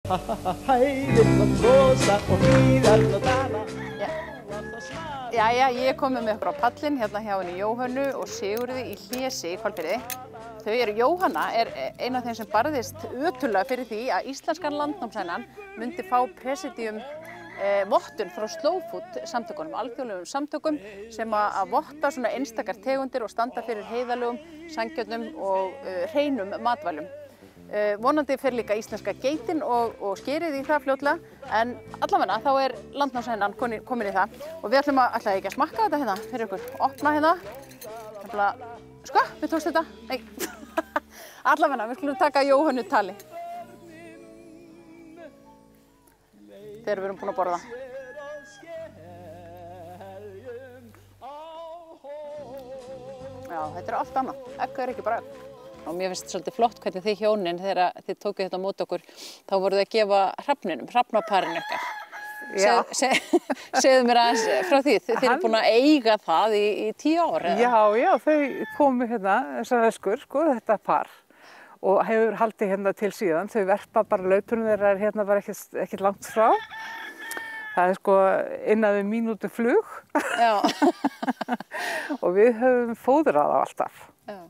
Jæja, ég kom með ykkur á pallinn hérna hjá henni Jóhönnu og Sigurði í Hlési í Hvalfirði. Jóhanna er ein af þeim sem barðist ötullega fyrir því að íslenskan landnámshænnan myndi fá presidium vottun frá Slow Food samtökunum, alþjóðlegum samtökum sem að votta svona einstakar tegundir og standa fyrir heiðarlegum, sanngjörnum og hreinum matvælum. Vonandi fer líka íslenska geitin og skerið í það fljótlega, en allavega þá er landnámshænnan komin í það og við ætlum ætlaði ekki að smakka þetta hérna fyrir ykkur, opna hérna, sko, við tókst þetta, nei, allavega við skulum taka Jóhönnu tali þegar við erum búin að borða. Já, þetta er allt annað, egg er ekki bara egg. Og mér finnst svolítið flott hvernig þið hjónin, þegar þið tókuð þetta á móti okkur, þá voruð þið að gefa hrafninum, hrafnaparinu ykkar. Segðu mér aðeins frá því, þið eru búin að eiga það í 10 ár, eða? Já, þau komu hérna, þessar veskur, sko, þetta par, og hefur haldið hérna til síðan. Þau verpa bara laupunum þeirra hérna bara ekkert langt frá. Það er sko innan við mínútu flug. Já. Og við höfum fóðrað á alltaf. Já.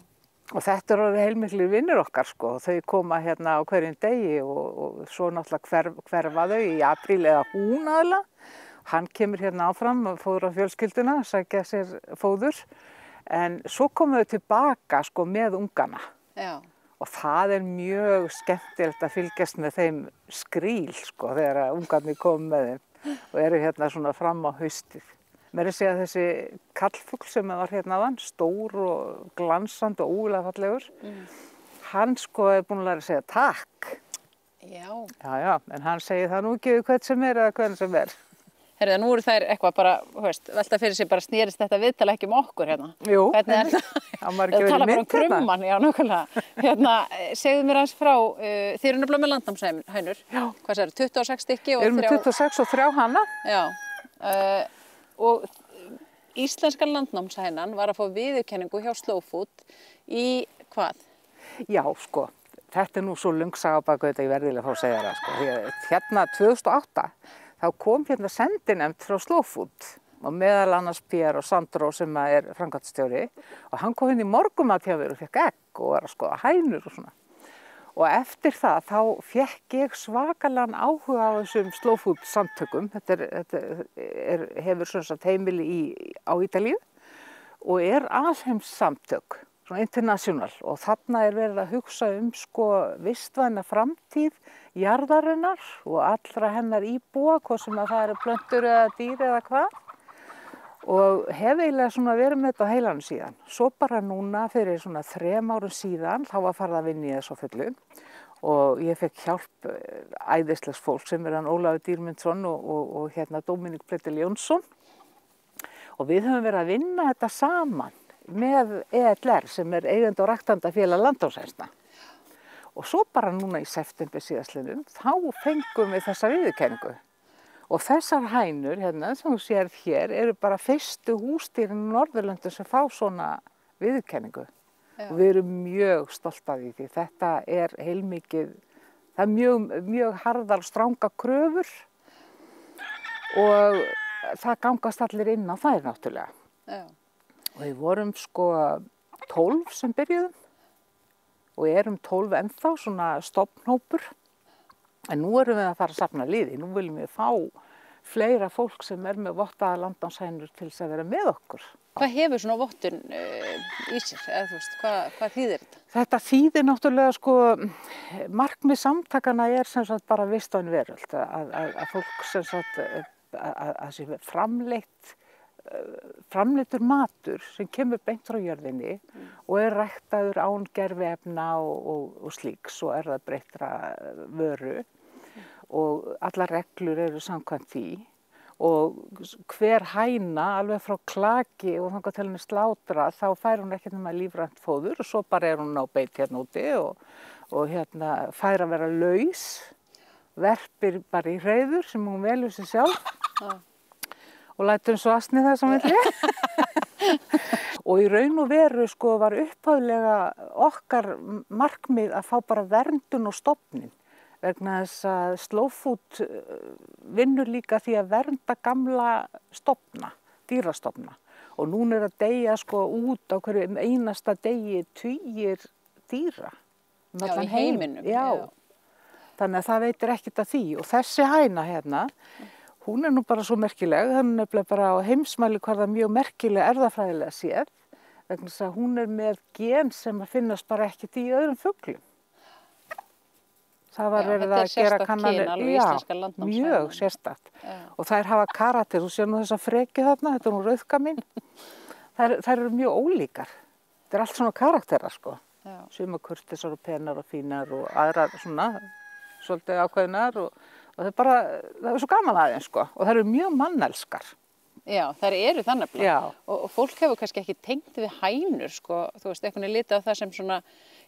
Og þetta eru heilmiklir vinnir okkar, sko. Þau koma hérna á hverjum degi og svo náttúrulega hverfa þau í apríl eða hún aðla. Hann kemur hérna áfram og fóðrar fjölskylduna, sækja sér fóður. En svo komu þau tilbaka, sko, með ungana. Já. Og það er mjög skemmtilegt að fylgjast með þeim skríl, sko, þegar ungarnir komu með þeim og eru hérna svona fram á haustið. Mér er að segja þessi kallfugl sem var hérna áðan, stór og glansandi og ógurlega fallegur, hann sko er búinn að læra að segja takk. Já. Já, en hann segir það nú ekki við hvern sem er eða hvern sem er. Herðu, nú eru þær eitthvað bara, velta fyrir sig, bara snérist þetta viðtala ekki um okkur hérna. Jú, hvernig er það? Það var ekki verið mynd hérna. Það tala bara um krumman, já, nákvæmlega. Hérna, segðu mér aðeins frá, þið eru nefnilega með landnámshænur. Já. Hvað segir, 26 stykki og 3... Við erum með 26 og 3 hana. Já. Og íslenska landnámshænan var að fá viðurkenningu hjá Slow Food í hvað? Já, sko, þetta er nú svo löng saga á bak við þetta, ég verðilega að fá að segja það, sko. Hérna 2008, þá kom hérna sendinefnd frá Slow Food og meðal annars Pierre og Sandro sem er framkvæmdastjóri og hann kom hérna í morgunmat hjá mér og fekk egg og var að skoða hænur og svona. Og eftir það þá fékk ég svakalega áhuga á þessum Slow Food samtökum. Þetta hefur svona sagt heimili á Ítalíu og er alheims samtök, svona international. Og þarna er verið að hugsa sko vistvæna framtíð jarðarinnar og allra hennar íbúa, hvað sem að það eru plöntur eða dýr eða hvað. Og hef eiginlega svona verið með þetta á heilanum síðan. Svo bara núna fyrir svona 3 árum síðan þá var farið að vinna í þessu fullu og ég fekk hjálp æðislegs fólk sem er hann Ólafur Dýrmundsson og hérna Dominik Pletil Jónsson. Og við höfum verið að vinna þetta saman með ELR sem er eigandi- og ræktandafélag landnámshæna. Og svo bara núna í september síðastliðnum þá fengum við þessa viðurkenningu. Og þessar hænur hérna sem þú sér hér eru bara fyrstu húsdýrin í Norðurlöndum sem fá svona viðurkenningu. Já. Og við erum mjög stolt af því þetta er heilmikið, það er mjög harðar og stranga kröfur og það gangast allir inn á þær náttúrulega. Já. Og við vorum sko 12 sem byrjuðum og erum 12 ennþá svona stofnhópur. En nú erum við að fara að safna liði, nú viljum við fá fleira fólk sem er með vottaða landnámshænur til þess að vera með okkur. Hvað hefur svona vottun í sér, eða þú veist, hvað þýðir þetta? Þetta þýðir náttúrulega sko, markmið samtakana er sem sagt bara vistvæn veröld, að fólk sem sagt, að sé framleiddur matur sem kemur beint frá jörðinni og er ræktaður án gerviefna og slíks og er það breyttra vöru og allar reglur eru samkvæmt því og hver hæna alveg frá klaki og þangað til henni slátra þá fær hún ekkert nema lífrænt fóður og svo bara er hún á beit hérna úti og hérna fær að vera laus, verpir bara í hreiður sem hún velur sér sjálf. Og lætur svo asni það sem vilja. Og í raun og veru sko var upphaflega okkar markmið að fá bara verndun og stofninn. vegna þess að slow food vinnur líka því að vernda gamla stofna, dýrastofna. Og núna að deyja sko út á hverju einasta degi tugir dýra. Já, í heiminum. Já. Þannig að það veitir ekkert af því. Og þessi hæna hérna, hún nú bara svo merkileg. Það nefnilega bara á heimsmælikvarða mjög merkileg erfðafræðilega séð. Vegna þess að hún með gen sem að finnast bara ekkert í öðrum fuglum. Það var verið að gera kannanir, mjög sérstakt. Og þær hafa karakter, þú sér nú þessa freki þarna, þetta nú rauðka mín. Þær eru mjög ólíkar. Þetta allt svona karakterar sko. Sumar kurteisar og penar og fínar og aðrar svona, svolítið ákveðnar og það er svo gaman aðeins sko. Og þær eru mjög mannelskar. Já, þær eru þannig. Og fólk hefur kannski ekki tengt við hænur sko, þú veist, einhvern veginn litið á það sem svona,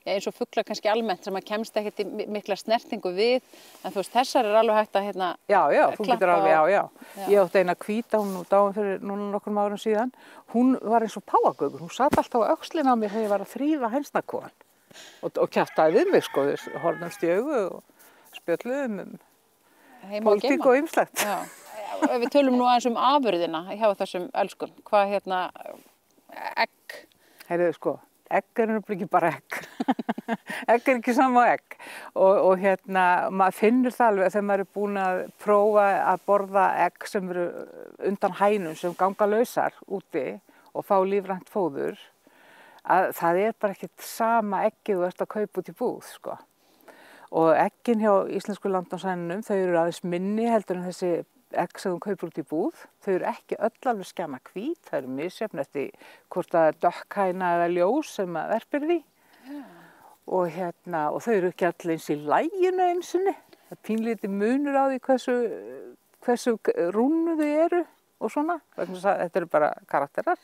eins og fuglar kannski almennt sem að kemst ekkert í mikla snertingu við, en þú veist, þessar alveg hægt að Já, þú getur alveg, já. Ég átti eina hvíta, hún dáin fyrir núna nokkrum árum síðan, hún var eins og páfagaukur, hún satt alltaf á öxlina á mér þegar ég var að þrífa hænsnakofan og kjaftaði við mig, sko, við horfðumst í augu og spjölluðum pólitík og ýmislegt. Við tölum nú aðeins afurðina hjá þessum elskum, hvað egg? Heyrðu, sko. Egg er náttúrulega ekki bara egg. Egg er ekki sama egg. Og maður finnur það alveg þegar maður er búin að prófa að borða egg sem eru undan hænum sem ganga lausar úti og fá lífrænt fóður, að það er bara ekkert sama eggið þú ert að kaupa út í búð, sko. Og eggin hjá íslensku landnámshænunum, þau eru aðeins minni heldur en þessi egg sem þú kaupir út í búð, þau eru ekki öll alveg skjana hvít, það eru misjafn eftir hvort það er dökkhæna eða ljós sem verpir því. Og þau eru ekki allir eins í laginu einu sinni. Það er pínlítið munur á því hversu rúnu þau eru og svona, vegna þess að þetta eru bara karakterar.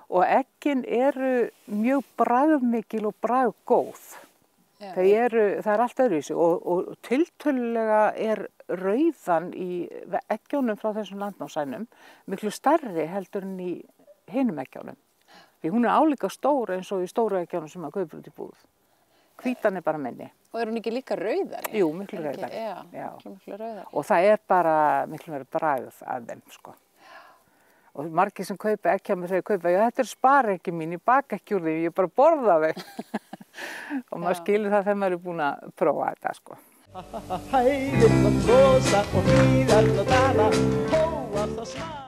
Og eggin eru mjög bragðmikil og bragðgóð. Það er allt öðruvísi og tiltölulega er rauðan í eggjónum frá þessum landnámshænum miklu stærri heldur en í hinum eggjónum. Því hún er álíka stór eins og í stóru eggjónum sem maður kaupir út í búð. Hvítan er bara minni. Og er hún ekki líka rauðari? Jú, miklu rauðari. Já, miklu rauðari. Og það er bara miklu meira bragð af þeim, sko. Og margir sem kaupa egg hjá mér þegar kaupa, já þetta spareggi mín, ég baka ekki úr því, ég bara borða þau. Og maður skilur það þegar maður er búin að prófa þetta, sko. Hæ, litla brosa og hlýðar og dala, hóa það snart.